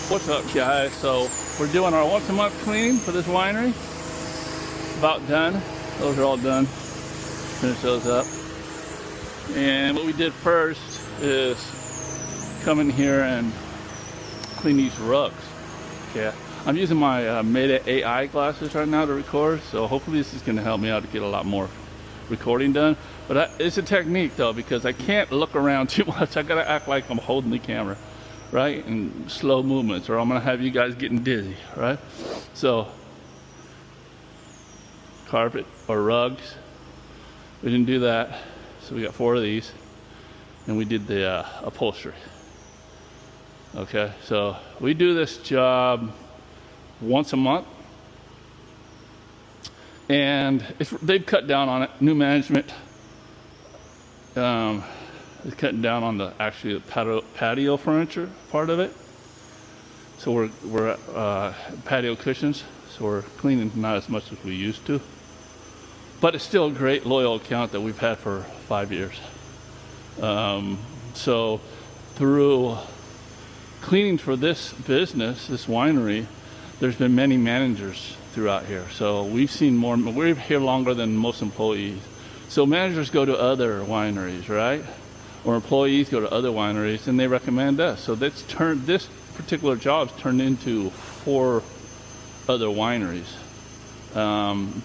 What's up, guys? So we're doing our once a month cleaning for this winery. About done. Those are all done. Finish those up. And what we did first is come in here and clean these rugs. Okay, I'm using my Meta AI glasses right now to record, so hopefully this is going to help me out to get a lot more recording done. But it's a technique though, because I can't look around too much. I gotta act like I'm holding the camera, right? And slow movements, or I'm gonna have you guys getting dizzy, right? So carpet or rugs, we didn't do that, so we got 4 of these, and we did the upholstery. Okay, so we do this job once a month, and they've cut down on it. New management is cutting down on the patio furniture part of it. So we're patio cushions, so we're cleaning not as much as we used to, but it's still a great loyal account that we've had for 5 years. So through cleaning for this business, this winery, there's been many managers throughout here. So we've seen more. We're here longer than most employees. So managers go to other wineries, right? Or employees go to other wineries and they recommend us. So this particular job's turned into 4 other wineries,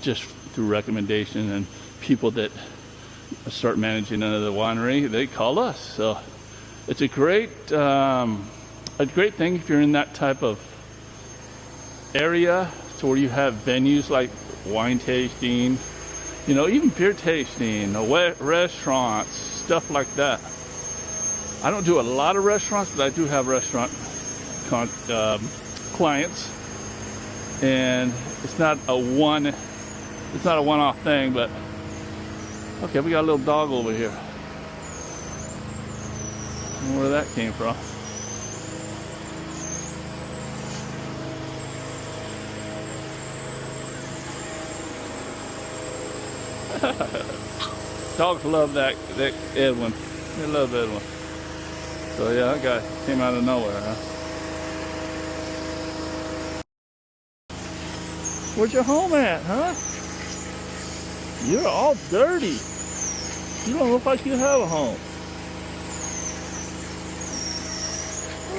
just through recommendation, and people that start managing another winery, they call us. So it's a great thing if you're in that type of area, to where you have venues like wine tasting, you know, even beer tasting, restaurants, stuff like that. I don't do a lot of restaurants, but I do have restaurant clients, and it's not a one-off thing. But okay, we got a little dog over here. I don't know where that came from. Dogs love that Edwin. They love Edwin. So yeah, that guy came out of nowhere, huh? Where's your home at, huh? You're all dirty. You don't look like you have a home.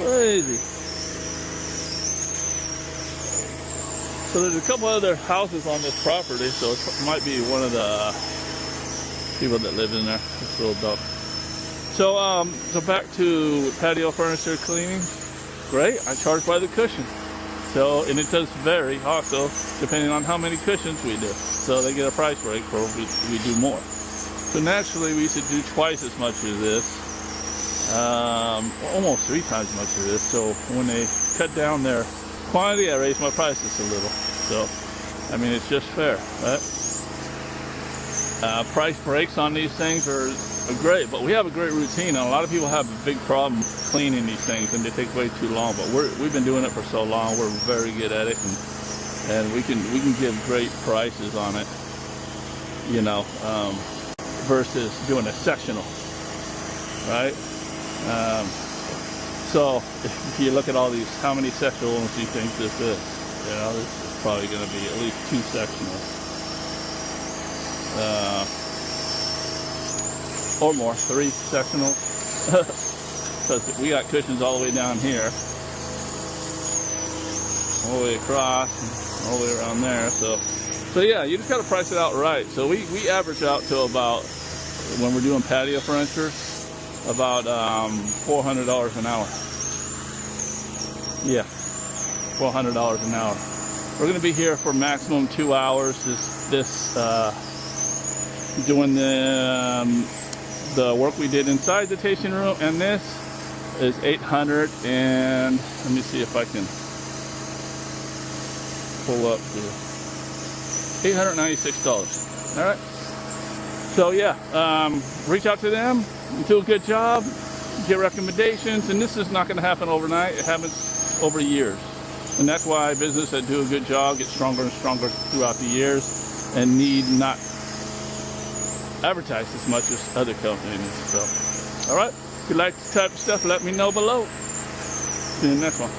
Crazy. So there's a couple other houses on this property, so it might be one of the people that live in there. This little dog. So back to patio furniture cleaning. Great, I charge by the cushion. So, and it does vary also depending on how many cushions we do. So they get a price break for we do more. So naturally we used to do twice as much as this, almost 3 times as much as this. So when they cut down their quantity, I raised my prices a little. So, I mean, it's just fair, right? Price breaks on these things are great, but we have a great routine, and a lot of people have a big problem cleaning these things, and they take way too long. But we've been doing it for so long, we're very good at it, and we can give great prices on it, you know, versus doing a sectional, right? So if you look at all these, how many sectionals do you think this is? You know, this is probably going to be at least 2 sectionals. Or more, 3 sectionals. Because we got cushions all the way down here, all the way across, and all the way around there. So yeah, you just got to price it out right. So we average out to about, when we're doing patio furniture, about $400 an hour. Yeah, $400 an hour. We're going to be here for maximum 2 hours. Doing the work we did inside the tasting room, and this is $800, and let me see if I can pull up here. $896. All right. So yeah, reach out to them, do a good job, get recommendations, and this is not going to happen overnight. It happens over years, and that's why businesses that do a good job get stronger and stronger throughout the years, and need not advertise as much as other companies. So, all right, if you like this type of stuff, let me know below. See you in the next one.